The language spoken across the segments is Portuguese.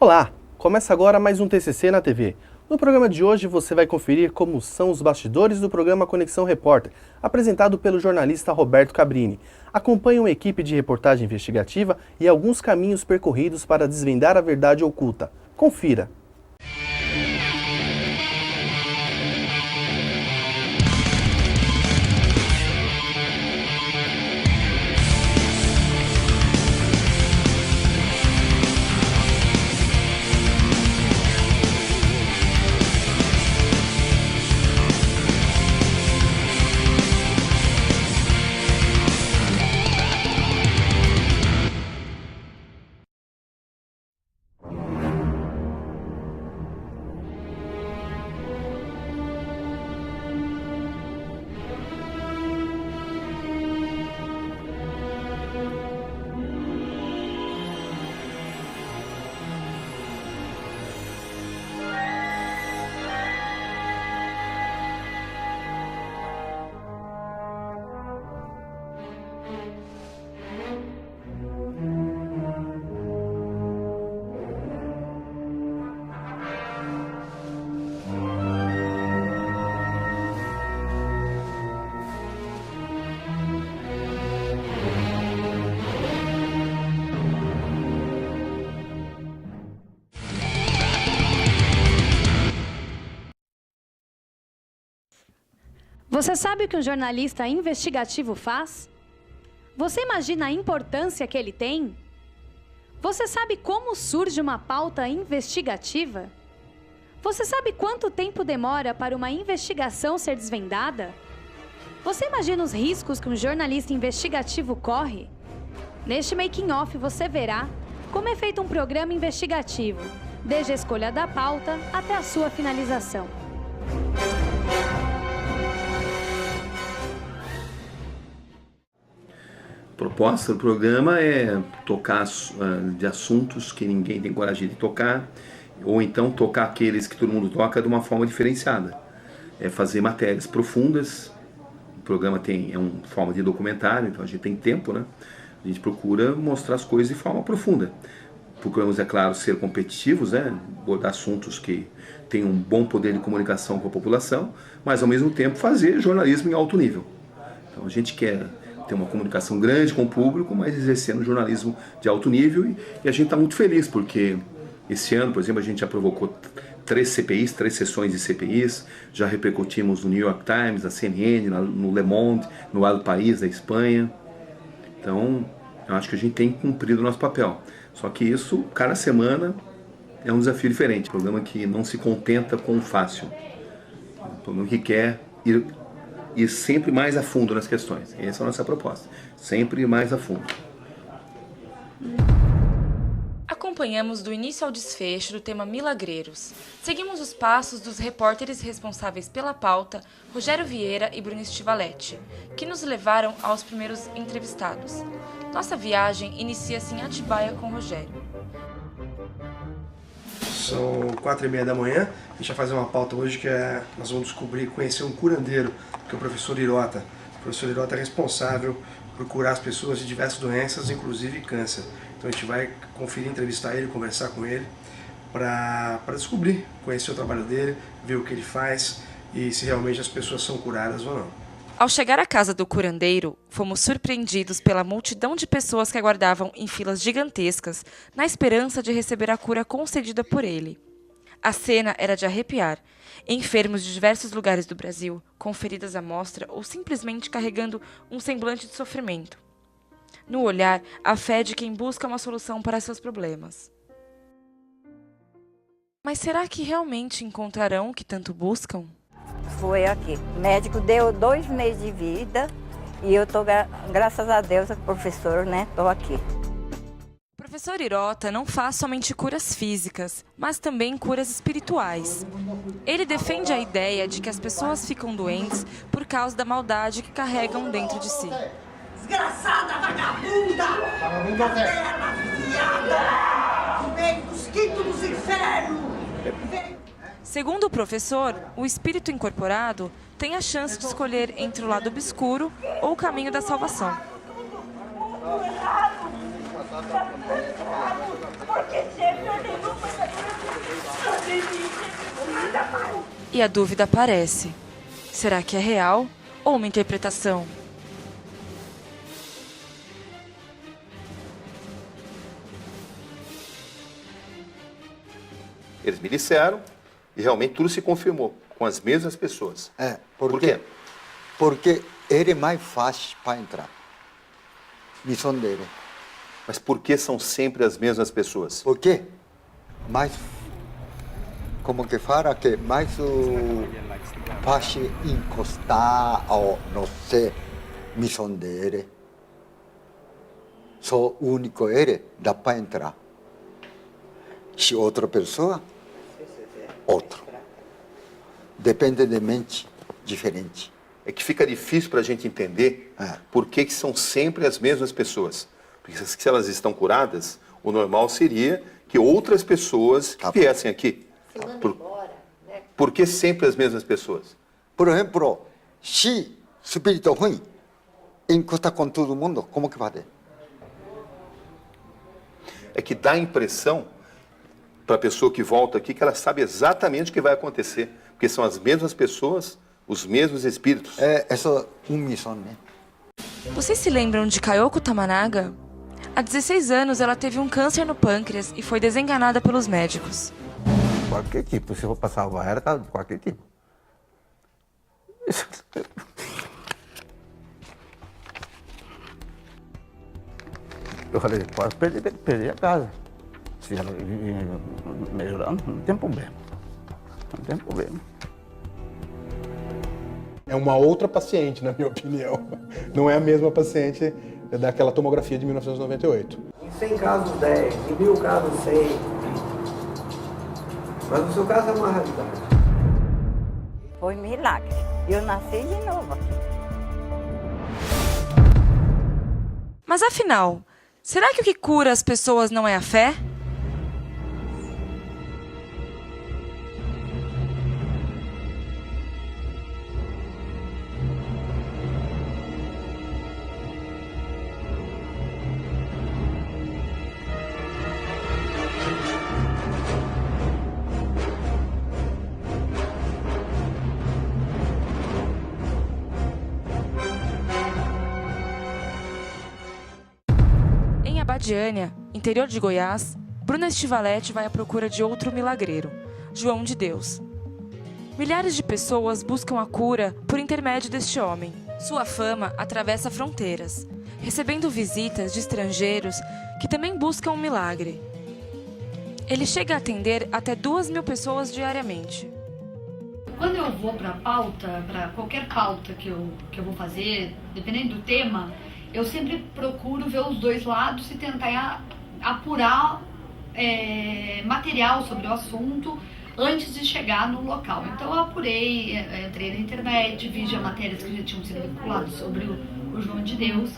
Olá! Começa agora mais um TCC na TV. No programa de hoje você vai conferir como são os bastidores do programa Conexão Repórter, apresentado pelo jornalista Roberto Cabrini. Acompanhe uma equipe de reportagem investigativa e alguns caminhos percorridos para desvendar a verdade oculta. Confira! Você sabe o que um jornalista investigativo faz? Você imagina a importância que ele tem? Você sabe como surge uma pauta investigativa? Você sabe quanto tempo demora para uma investigação ser desvendada? Você imagina os riscos que um jornalista investigativo corre? Neste making-off você verá como é feito um programa investigativo, desde a escolha da pauta até a sua finalização. A proposta do programa é tocar de assuntos que ninguém tem coragem de tocar, ou então tocar aqueles que todo mundo toca de uma forma diferenciada. É fazer matérias profundas. O programa é uma forma de documentário, então a gente tem tempo, né? A gente procura mostrar as coisas de forma profunda. Procuramos, é claro, ser competitivos, né? Abordar assuntos que têm um bom poder de comunicação com a população, mas ao mesmo tempo fazer jornalismo em alto nível. Então a gente quer ter uma comunicação grande com o público, mas exercendo jornalismo de alto nível, e a gente está muito feliz porque esse ano, por exemplo, a gente já provocou 3 CPIs, 3 sessões de CPIs, já repercutimos no New York Times, na CNN, no Le Monde, no El País da Espanha. Então, eu acho que a gente tem cumprido o nosso papel. Só que isso, cada semana, é um desafio diferente. Um programa que não se contenta com o fácil. Um programa que quer ir sempre mais a fundo nas questões. Essa é a nossa proposta. Sempre ir mais a fundo. Acompanhamos do início ao desfecho do tema Milagreiros. Seguimos os passos dos repórteres responsáveis pela pauta, Rogério Vieira e Bruno Stivaletti, que nos levaram aos primeiros entrevistados. Nossa viagem inicia-se em Atibaia com Rogério. São 4h30 da manhã, a gente vai fazer uma pauta hoje que nós vamos conhecer um curandeiro, que é o professor Hirota. O professor Hirota é responsável por curar as pessoas de diversas doenças, inclusive câncer. Então a gente vai conferir, entrevistar ele, conversar com ele, para descobrir, conhecer o trabalho dele, ver o que ele faz e se realmente as pessoas são curadas ou não. Ao chegar à casa do curandeiro, fomos surpreendidos pela multidão de pessoas que aguardavam em filas gigantescas, na esperança de receber a cura concedida por ele. A cena era de arrepiar. Enfermos de diversos lugares do Brasil, com feridas à mostra ou simplesmente carregando um semblante de sofrimento. No olhar, a fé de quem busca uma solução para seus problemas. Mas será que realmente encontrarão o que tanto buscam? Foi aqui. O médico deu 2 meses de vida e eu tô, graças a Deus, o professor, né? Tô aqui. O professor Hirota não faz somente curas físicas, mas também curas espirituais. Ele defende a ideia de que as pessoas ficam doentes por causa da maldade que carregam dentro de si. Desgraçada vagabunda! Caverna viciada! No meio dos quintos dos infernos! Segundo o professor, o espírito incorporado tem a chance de escolher entre o lado obscuro ou o caminho da salvação. Porque sempre eu lembro nada mais. E a dúvida aparece. Será que é real ou uma interpretação? Eles me disseram e realmente tudo se confirmou com as mesmas pessoas. Por quê? Porque ele é mais fácil para entrar. Missão dele. Mas por que são sempre as mesmas pessoas? Por quê? Mais, como que fala, que mais fácil encostar ou não sei, missão dele. Só o único ele dá para entrar. Se outra pessoa, outro. Depende de mente diferente. É que fica difícil para a gente entender por que que são sempre as mesmas pessoas. Porque se elas estão curadas, o normal seria que outras pessoas viessem aqui. Por que sempre as mesmas pessoas? Por exemplo, se espírito ruim encosta com todo mundo, como que vai? É que dá a impressão para a pessoa que volta aqui que ela sabe exatamente o que vai acontecer. Porque são as mesmas pessoas, os mesmos espíritos. É só uma missão, né? Vocês se lembram de Kayoko Tamanaga? Há 16 anos ela teve um câncer no pâncreas e foi desenganada pelos médicos. Qualquer tipo, se for para salvar ela, tá qualquer tipo. Eu falei, pode perder a casa. Se ela melhorando, não tem problema. Não tem problema. É uma outra paciente, na minha opinião. Não é a mesma paciente daquela tomografia de 1998. Em 100 casos, 10. Em 1000 casos, 100. Mas no seu caso é uma raridade. Foi um milagre. Eu nasci de novo aqui. Mas afinal, será que o que cura as pessoas não é a fé? Abadiânia, interior de Goiás, Bruna Estivalete vai à procura de outro milagreiro, João de Deus. Milhares de pessoas buscam a cura por intermédio deste homem. Sua fama atravessa fronteiras, recebendo visitas de estrangeiros que também buscam um milagre. Ele chega a atender até 2.000 pessoas diariamente. Quando eu vou para pauta, para qualquer pauta que eu vou fazer, dependendo do tema, eu sempre procuro ver os dois lados e tentar apurar material sobre o assunto antes de chegar no local. Então eu apurei, entrei na internet, vi já matérias que já tinham sido vinculadas sobre o João de Deus.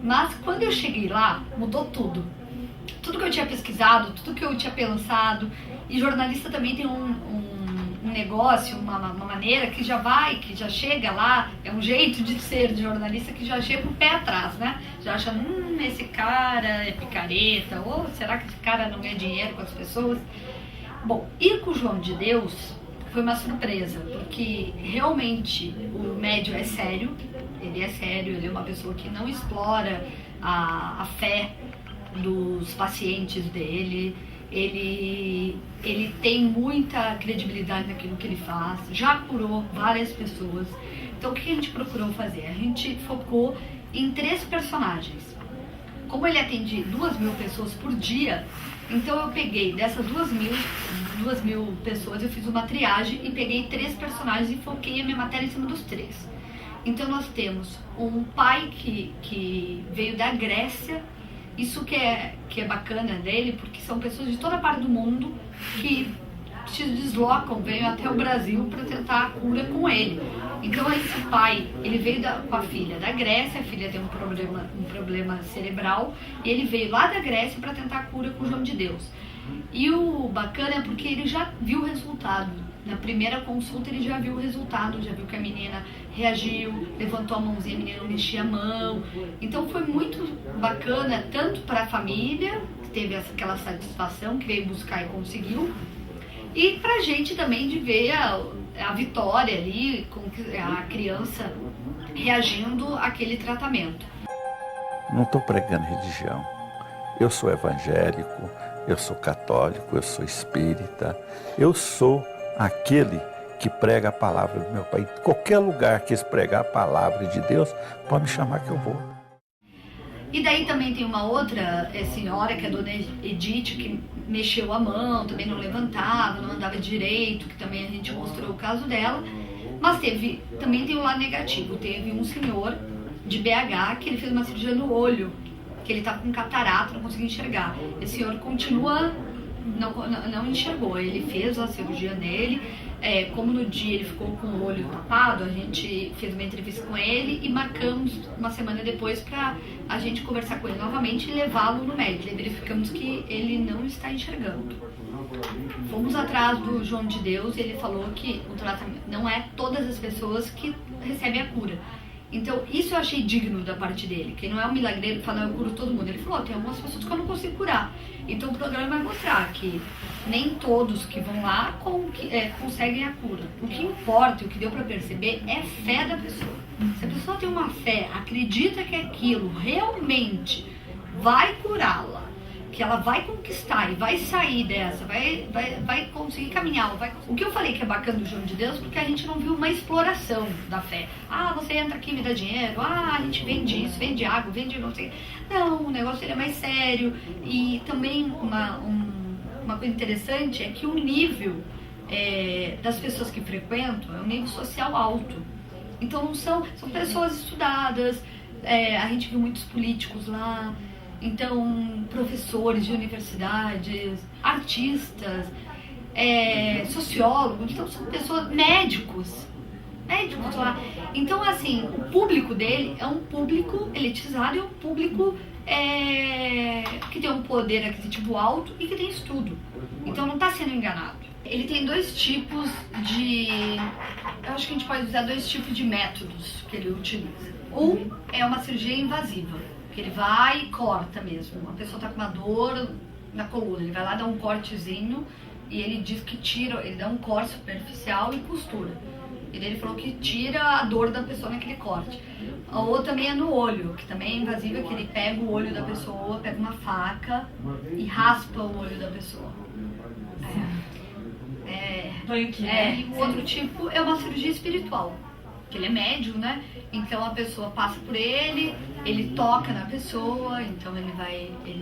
Mas quando eu cheguei lá, mudou tudo. Tudo que eu tinha pesquisado, tudo que eu tinha pensado. E jornalista também tem um negócio, uma maneira que já chega lá, é um jeito de ser de jornalista que já chega com o pé atrás, né? Já acha, esse cara é picareta, ou será que esse cara não ganha dinheiro com as pessoas? Bom, ir com o João de Deus foi uma surpresa, porque realmente o médium é sério, ele é uma pessoa que não explora a fé dos pacientes dele. Ele tem muita credibilidade naquilo que ele faz, já curou várias pessoas. Então o que a gente procurou fazer? A gente focou em 3 personagens. Como ele atende 2.000 pessoas por dia, então eu peguei dessas 2.000 pessoas, eu fiz uma triagem e peguei 3 personagens e foquei a minha matéria em cima dos 3. Então nós temos um pai que veio da Grécia. Isso que é bacana dele, porque são pessoas de toda parte do mundo que se deslocam, vêm até o Brasil para tentar a cura com ele. Então esse pai, ele veio com a filha da Grécia, a filha tem um problema cerebral, e ele veio lá da Grécia para tentar a cura com o João de Deus. E o bacana é porque ele já viu o resultado. Na primeira consulta ele já viu o resultado, já viu que a menina reagiu, levantou a mãozinha, a menina não mexia a mão. Então foi muito bacana, tanto para a família, que teve aquela satisfação, que veio buscar e conseguiu. E pra gente também de ver a vitória ali, com a criança reagindo àquele tratamento. Não estou pregando religião. Eu sou evangélico, eu sou católico, eu sou espírita. Eu sou aquele que prega a palavra do meu Pai. Em qualquer lugar que eles pregar a palavra de Deus, pode me chamar que eu vou. E daí também tem uma outra senhora, que é a dona Edith, que mexeu a mão, também não levantava, não andava direito, que também a gente mostrou o caso dela. Mas também tem o lado negativo. Teve um senhor de BH que ele fez uma cirurgia no olho, que ele tá com catarata, não conseguia enxergar. Esse senhor continua, não enxergou, ele fez a cirurgia nele. Como no dia ele ficou com o olho tapado, a gente fez uma entrevista com ele e marcamos uma semana depois para a gente conversar com ele novamente e levá-lo no médico. E verificamos que ele não está enxergando. Fomos atrás do João de Deus e ele falou que o tratamento não é todas as pessoas que recebem a cura. Então, isso eu achei digno da parte dele, que não é um milagreiro falando eu curo todo mundo. Ele falou, tem algumas pessoas que eu não consigo curar. Então, o programa vai mostrar que nem todos que vão lá conseguem a cura. O que importa, o que deu para perceber, é fé da pessoa. Se a pessoa tem uma fé, acredita que aquilo realmente vai curá-la, que ela vai conquistar e vai sair dessa, vai conseguir caminhar. O que eu falei que é bacana do João de Deus, porque a gente não viu uma exploração da fé. Você entra aqui e me dá dinheiro, a gente vende isso, vende água, vende não sei. Não, o negócio ele é mais sério. E também uma coisa interessante é que o nível das pessoas que frequentam é um nível social alto. Então não são pessoas estudadas, a gente viu muitos políticos lá. Então, professores de universidades, artistas, sociólogos, então são pessoas, médicos lá. Então, assim, o público dele é um público elitizado e um público que tem um poder aquisitivo alto e que tem estudo. Então, não está sendo enganado. Ele tem dois tipos eu acho que a gente pode usar dois tipos de métodos que ele utiliza. Um é uma cirurgia invasiva, que ele vai e corta mesmo. Uma pessoa está com uma dor na coluna, ele vai lá dar um cortezinho e ele diz que ele dá um corte superficial e costura. E daí ele falou que tira a dor da pessoa naquele corte. A outra também é no olho, que também é invasiva, que ele pega o olho da pessoa, pega uma faca e raspa o olho da pessoa. E o outro tipo é uma cirurgia espiritual, que ele é médium, né? Então a pessoa passa por ele toca na pessoa, então ele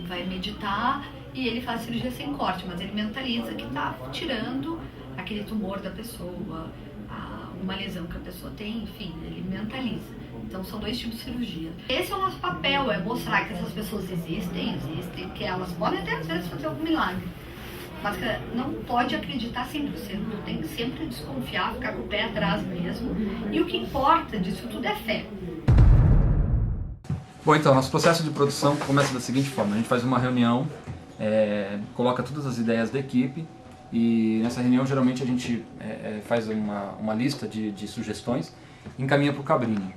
vai meditar e ele faz cirurgia sem corte, mas ele mentaliza que está tirando aquele tumor da pessoa, uma lesão que a pessoa tem, enfim, ele mentaliza. Então são dois tipos de cirurgia. Esse é o nosso papel, é mostrar que essas pessoas existem, que elas podem até às vezes fazer algum milagre. Mas não pode acreditar 100%, tem que sempre desconfiar, ficar com o pé atrás mesmo. E o que importa disso tudo é fé. Bom, então, nosso processo de produção começa da seguinte forma. A gente faz uma reunião, coloca todas as ideias da equipe e nessa reunião geralmente a gente faz uma lista de sugestões e encaminha para o Cabrini.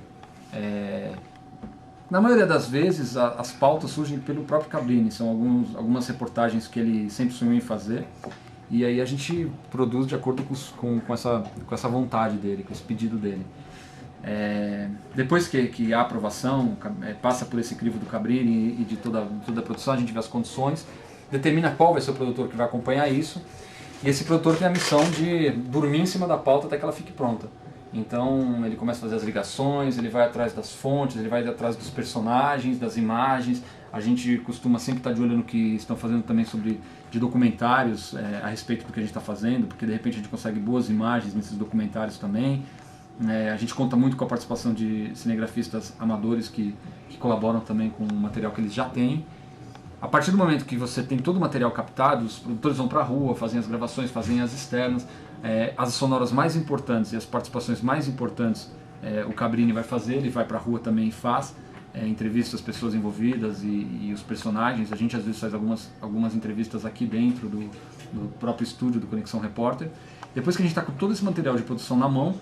Na maioria das vezes, as pautas surgem pelo próprio Cabrini, são algumas reportagens que ele sempre sonhou em fazer, e aí a gente produz de acordo com essa vontade dele, com esse pedido dele. Depois que há aprovação, passa por esse crivo do Cabrini e de toda a produção, a gente vê as condições, determina qual vai ser o produtor que vai acompanhar isso, e esse produtor tem a missão de dormir em cima da pauta até que ela fique pronta. Então ele começa a fazer as ligações, ele vai atrás das fontes, ele vai atrás dos personagens, das imagens. A gente costuma sempre estar de olho no que estão fazendo também de documentários a respeito do que a gente está fazendo, porque de repente a gente consegue boas imagens nesses documentários também. A gente conta muito com a participação de cinegrafistas amadores que colaboram também com o material que eles já têm. A partir do momento que você tem todo o material captado, os produtores vão para a rua, fazem as gravações, fazem as externas. As sonoras mais importantes e as participações mais importantes o Cabrini vai fazer, ele vai para a rua também e faz, entrevista as pessoas envolvidas e os personagens. A gente às vezes faz algumas entrevistas aqui dentro do próprio estúdio do Conexão Repórter. Depois que a gente está com todo esse material de produção na mão,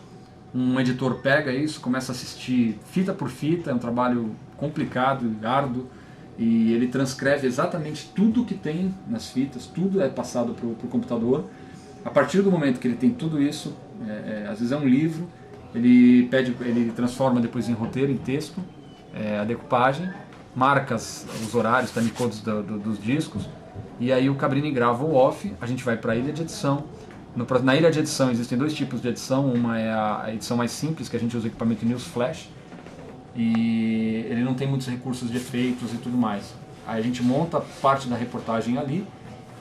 um editor pega isso, começa a assistir fita por fita, é um trabalho complicado e árduo, e ele transcreve exatamente tudo que tem nas fitas, tudo é passado para o computador. A partir do momento que ele tem tudo isso, às vezes é um livro, ele transforma depois em roteiro, em texto, a decupagem, marca os horários, timecodes dos discos, e aí o Cabrini grava o off, a gente vai para a ilha de edição. Na ilha de edição existem 2 tipos de edição, uma é a edição mais simples, que a gente usa o equipamento News Flash, e ele não tem muitos recursos de efeitos e tudo mais. Aí a gente monta parte da reportagem ali,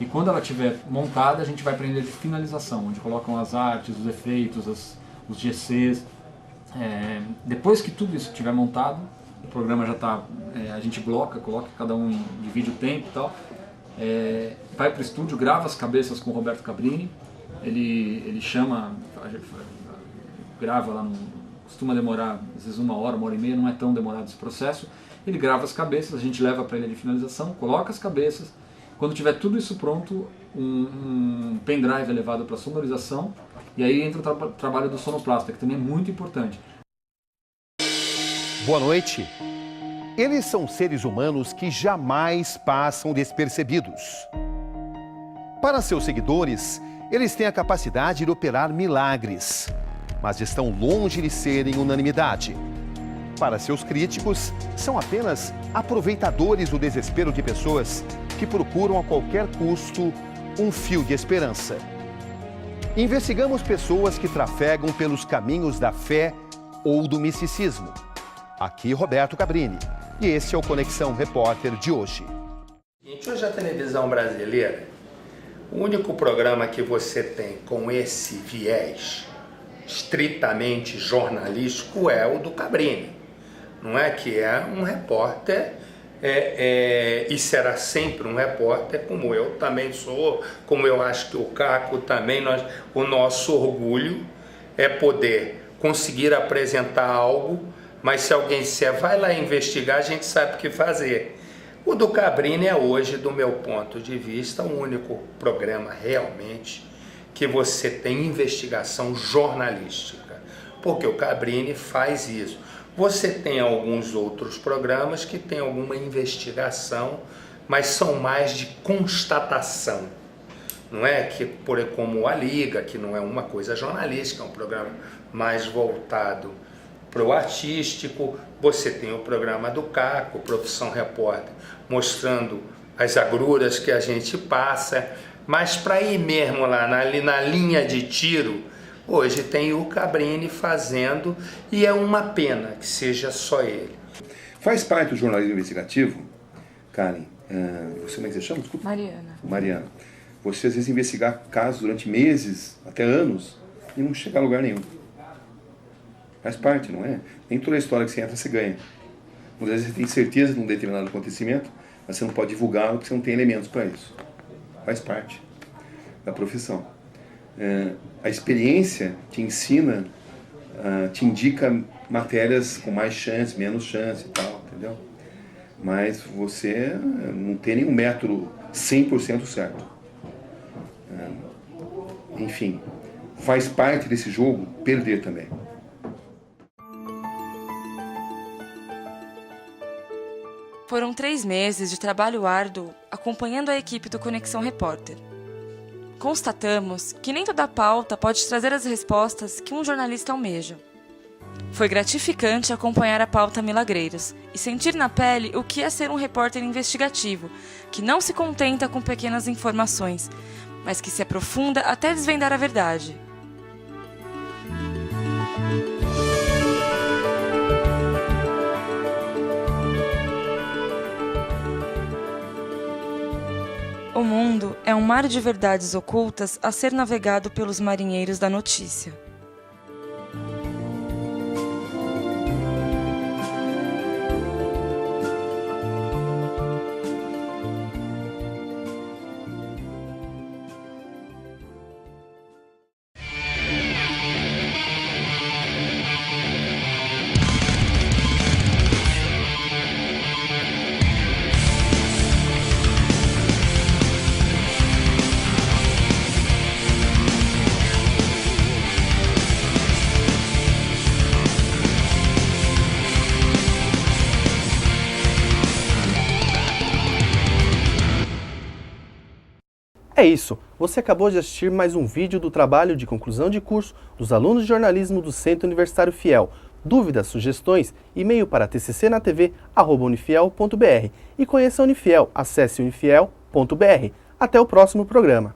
e quando ela estiver montada, a gente vai para a ilha de finalização, onde colocam as artes, os efeitos, os GCs. Depois que tudo isso estiver montado, o programa já está, a gente coloca cada um, divide o tempo e tal, vai para o estúdio, grava as cabeças com o Roberto Cabrini, ele chama, grava lá, costuma demorar às vezes 1 hora, 1h30, não é tão demorado esse processo. Ele grava as cabeças, a gente leva para a ilha de finalização, coloca as cabeças. Quando tiver tudo isso pronto, um pendrive é levado para sonorização, e aí entra o trabalho do sonoplasta, que também é muito importante. Boa noite. Eles são seres humanos que jamais passam despercebidos. Para seus seguidores, eles têm a capacidade de operar milagres, mas estão longe de serem unanimidade. Para seus críticos, são apenas aproveitadores do desespero de pessoas que procuram a qualquer custo um fio de esperança. Investigamos pessoas que trafegam pelos caminhos da fé ou do misticismo. Aqui Roberto Cabrini, e esse é o Conexão Repórter de hoje. Hoje a televisão brasileira, o único programa que você tem com esse viés estritamente jornalístico é o do Cabrini. Não é que é um repórter, e será sempre um repórter, como eu também sou, como eu acho que o Caco também, o nosso orgulho é poder conseguir apresentar algo, mas se alguém disser, vai lá investigar, a gente sabe o que fazer. O do Cabrini é hoje, do meu ponto de vista, o único programa realmente que você tem investigação jornalística, porque o Cabrini faz isso. Você tem alguns outros programas que tem alguma investigação, mas são mais de constatação. Não é como a Liga, que não é uma coisa jornalística, é um programa mais voltado para o artístico. Você tem o programa do Caco, Profissão Repórter, mostrando as agruras que a gente passa, mas para ir mesmo lá na linha de tiro, hoje tem o Cabrini fazendo, e é uma pena que seja só ele. Faz parte do jornalismo investigativo, Karen, você como é que você chama? Desculpa. Mariana. Você às vezes investigar casos durante meses, até anos, e não chegar a lugar nenhum. Faz parte, não é? Nem toda a história que você entra, você ganha. Às vezes você tem certeza de um determinado acontecimento, mas você não pode divulgar porque você não tem elementos para isso. Faz parte da profissão. A experiência te ensina, te indica matérias com mais chance, menos chance e tal, entendeu? Mas você não tem nenhum método 100% certo. Enfim, faz parte desse jogo perder também. Foram 3 meses de trabalho árduo acompanhando a equipe do Conexão Repórter. Constatamos que nem toda pauta pode trazer as respostas que um jornalista almeja. Foi gratificante acompanhar a pauta Milagreiros e sentir na pele o que é ser um repórter investigativo, que não se contenta com pequenas informações, mas que se aprofunda até desvendar a verdade. O mundo é um mar de verdades ocultas a ser navegado pelos marinheiros da notícia. É isso, você acabou de assistir mais um vídeo do trabalho de conclusão de curso dos alunos de jornalismo do Centro Universitário Fiel. Dúvidas, sugestões, e-mail para tccnatv@unifiel.br. E conheça a Unifiel, acesse unifiel.br. Até o próximo programa.